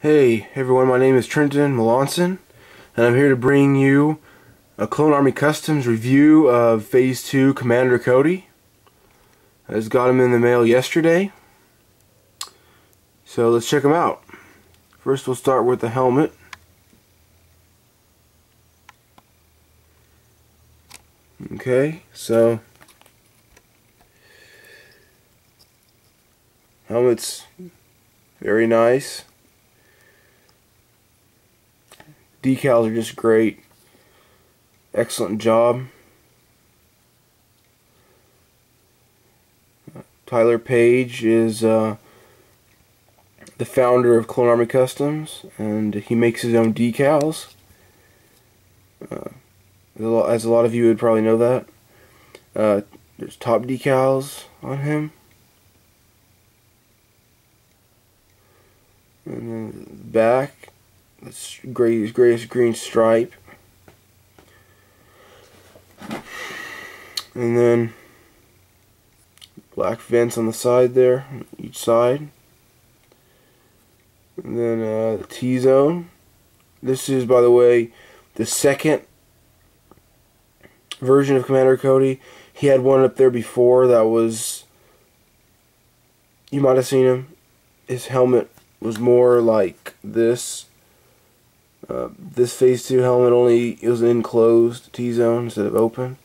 Hey everyone, my name is Trenton Melanson, and I'm here to bring you a Clone Army Customs review of Phase 2 Commander Cody. I just got him in the mail yesterday, so let's check him out. First we'll start with the helmet. Okay, so helmet's very nice. Decals are just great. Excellent job. Tyler Page is the founder of Clone Army Customs, and he makes his own decals. As a lot of you would probably know that. There's top decals on him. And then the back, that's greatest green stripe. And then black vents on the side there, on each side. And then the T-zone. This is, by the way, the second version of Commander Cody. He had one up there before that was, you might have seen him. His helmet was more like this. This Phase 2 helmet it was an enclosed T-zone instead of open.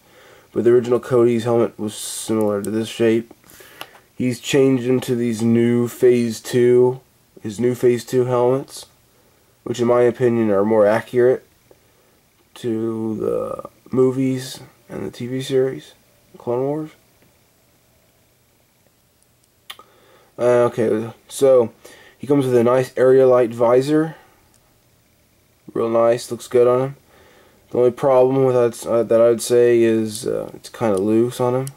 But the original Cody's helmet was similar to this shape. He's changed into these new Phase 2, his new Phase 2 helmets, which in my opinion are more accurate to the movies and the TV series, Clone Wars. Okay, so he comes with a nice Aerolite visor. Real nice, looks good on him. The only problem with that I would say is it's kind of loose on him.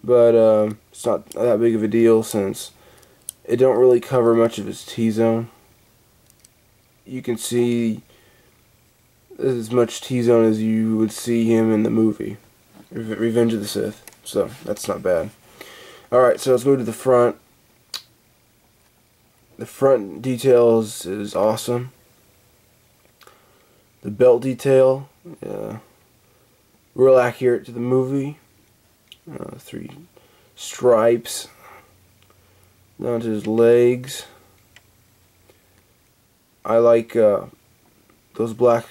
But it's not that big of a deal since it don't really cover much of his T-zone. You can see as much T-zone as you would see him in the movie Revenge of the Sith, so that's not bad. Alright, so let's move to the front. The front details is awesome. The belt detail, real accurate to the movie. 3 stripes down to his legs. I like those black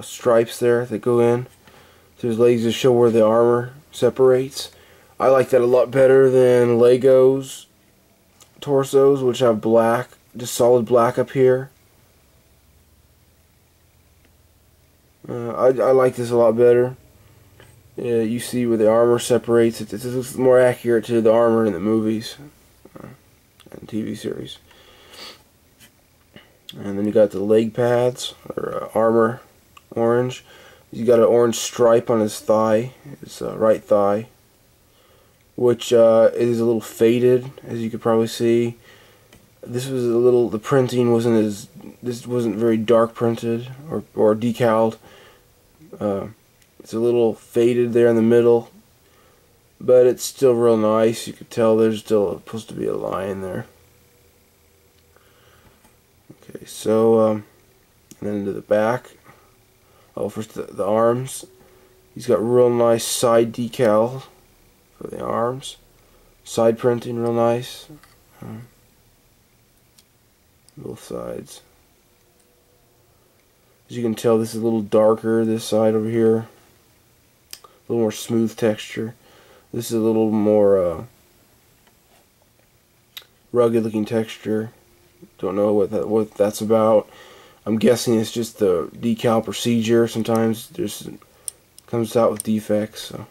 stripes there that go in to his legs to show where the armor separates. I like that a lot better than Lego's torsos, which have black, just solid black up here. I like this a lot better. You see where the armor separates. It looks more accurate to the armor in the movies and TV series. And then you got the leg pads, or armor orange. He's got an orange stripe on his thigh, his right thigh, which is a little faded, as you could probably see. This was the printing wasn't this wasn't very dark printed or decaled. It's a little faded there in the middle, but it's still real nice. You could tell there's still supposed to be a line there. Okay, so and then into the back. Oh, first the arms. He's got real nice side decal for the arms. Side printing real nice. Both sides. As you can tell, this is a little darker, this side over here. A little more smooth texture. This is a little more rugged looking texture. Don't know what that's about. I'm guessing it's just the decal procedure. Sometimes there's comes out with defects. So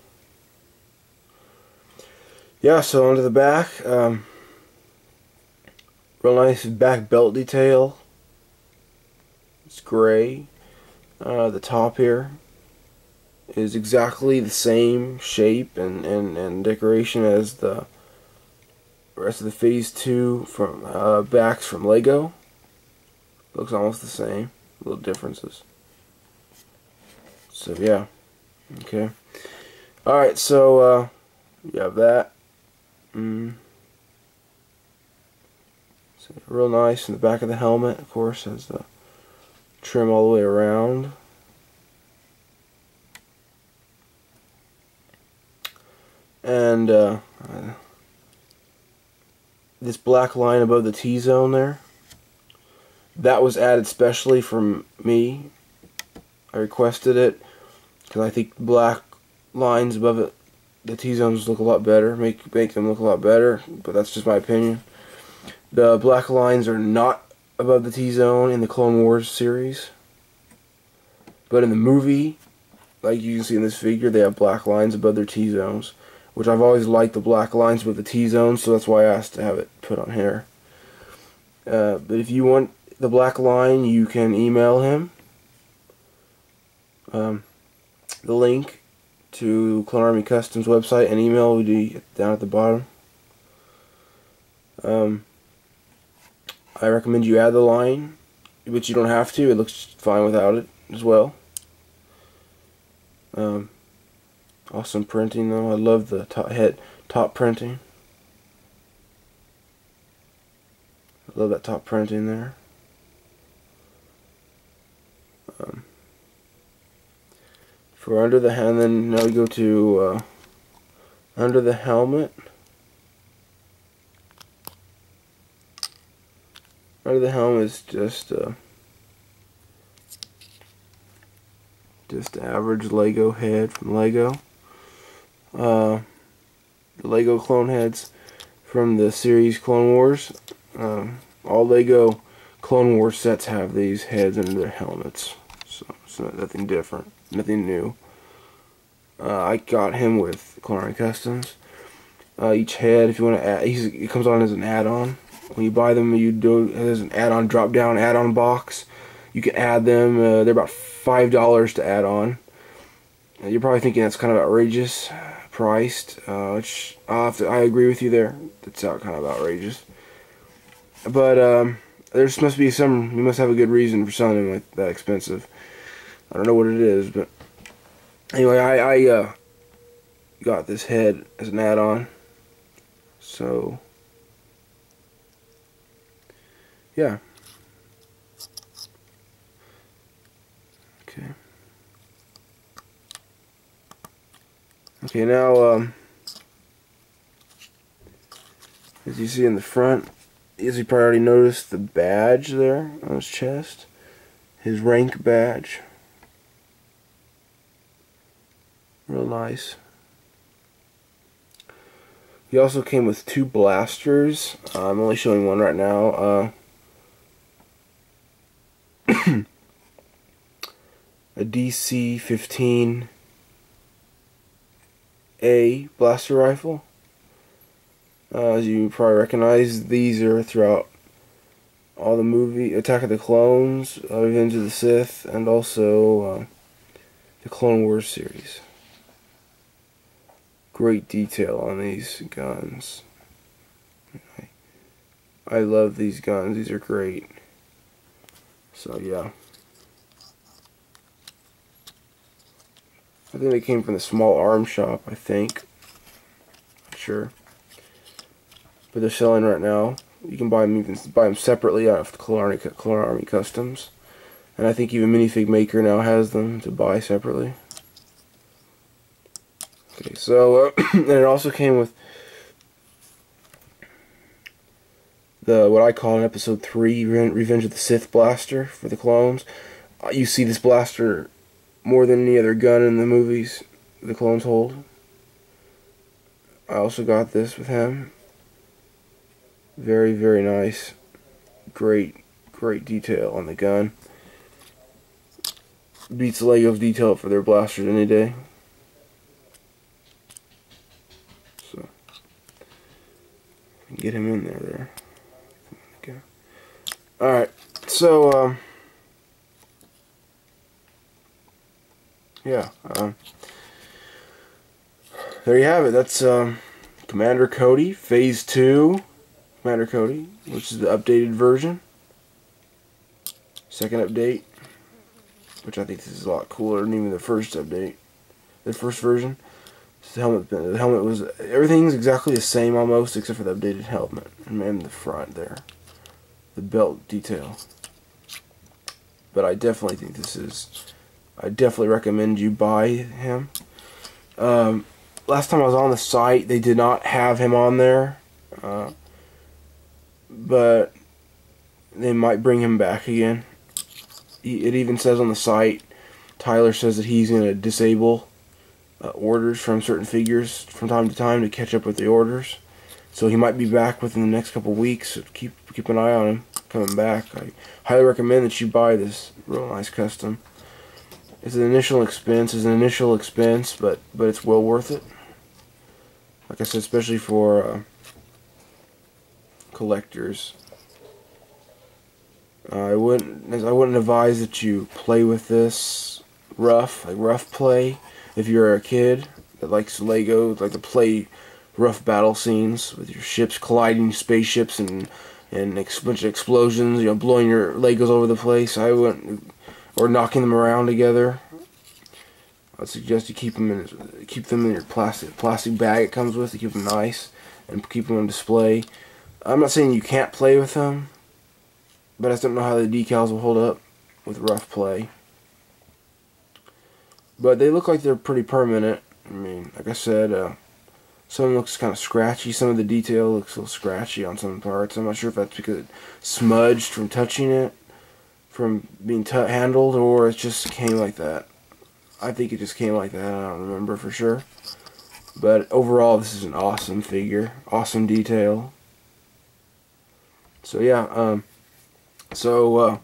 yeah, so onto the back. Real nice back belt detail. It's gray. The top here is exactly the same shape and decoration as the rest of the Phase 2 from backs from Lego. Looks almost the same. Little differences. So yeah. Okay. Alright, so you have that. So real nice. In the back of the helmet, of course, has the trim all the way around. And this black line above the T-zone there, that was added specially from me. I requested it because I think black lines above it, the T-zones look a lot better, make them look a lot better, but that's just my opinion. The black lines are not above the T-zone in the Clone Wars series, but in the movie, like you can see in this figure, they have black lines above their T-zones, which I've always liked the black lines with the T-zones, so that's why I asked to have it put on here. But if you want the black line, you can email him. The link to Clone Army Customs website and email will be down at the bottom. I recommend you add the line, but you don't have to. It looks fine without it as well. Awesome printing though. I love the top printing. I love that top printing there. For under the hand, then now we go to under the helmet. Under the helmet is just average Lego head from Lego. The Lego clone heads from the series Clone Wars. All Lego Clone Wars sets have these heads under their helmets, so it's nothing different, nothing new. I got him with Clone Army Customs. Each head, if you want to add, it comes on as an add-on. When you buy them, there's an add-on drop-down add-on box. You can add them. They're about $5 to add on. You're probably thinking that's kind of outrageous priced, which I agree with you there. That's kind of outrageous. But there must be you must have a good reason for selling them like that expensive. I don't know what it is, but anyway, I got this head as an add-on. So yeah. Okay. Okay, now as you see in the front, as you probably already noticed, the badge there on his chest, his rank badge. Real nice. He also came with 2 blasters. I'm only showing one right now. A DC-15A blaster rifle. As you probably recognize, these are throughout all the movie Attack of the Clones, Revenge of the Sith, and also the Clone Wars series. Great detail on these guns. I love these guns. These are great. So yeah. I think they came from the Small Arms Shop, I think. Not sure. But they're selling right now. You can buy them, separately out of Clone Army Customs. And I think even Minifig Maker now has them to buy separately. Okay, so and it also came with what I call in Episode 3 Revenge of the Sith blaster for the clones. You see this blaster more than any other gun in the movies the clones hold. I also got this with him. Very, very nice. Great detail on the gun. Beats Lego's detail for their blasters any day. So, get him in there. Okay. Alright, so, yeah, there you have it. That's Commander Cody, Phase 2. Commander Cody, which is the updated version. Second update, which I think this is a lot cooler than even the first update. The first version. The helmet was, everything's exactly the same almost, except for the updated helmet and the front there. the belt detail. But I definitely think I definitely recommend you buy him. Last time I was on the site, they did not have him on there. But they might bring him back again. It even says on the site, Tyler says that he's going to disable orders from certain figures from time to time to catch up with the orders. So he might be back within the next couple weeks. So keep an eye on him coming back. I highly recommend that you buy this real nice custom. It's an initial expense, but it's well worth it. Like I said, especially for collectors. I wouldn't advise that you play with this rough play. If you're a kid that likes Lego, like to play rough battle scenes with your ships colliding, spaceships and a bunch of explosions, you know, blowing your Legos over the place. Or knocking them around together. I'd suggest you keep them in your plastic bag it comes with to keep them nice and keep them on display. I'm not saying you can't play with them, but I just don't know how the decals will hold up with rough play. But they look like they're pretty permanent. I mean, like I said, some of them looks kind of scratchy. Some of the detail looks a little scratchy on some parts. I'm not sure if that's because it smudged from touching it, from being handled, or it just came like that. I think it just came like that. I don't remember for sure. But overall, this is an awesome figure. Awesome detail. So yeah, go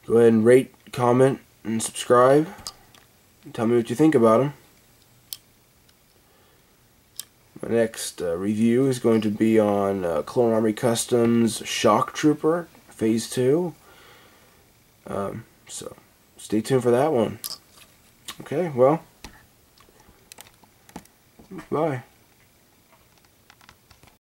ahead and rate, comment, and subscribe. Tell me what you think about them. My next review is going to be on Clone Army Customs Shock Trooper Phase 2. So stay tuned for that one. Okay, well, bye.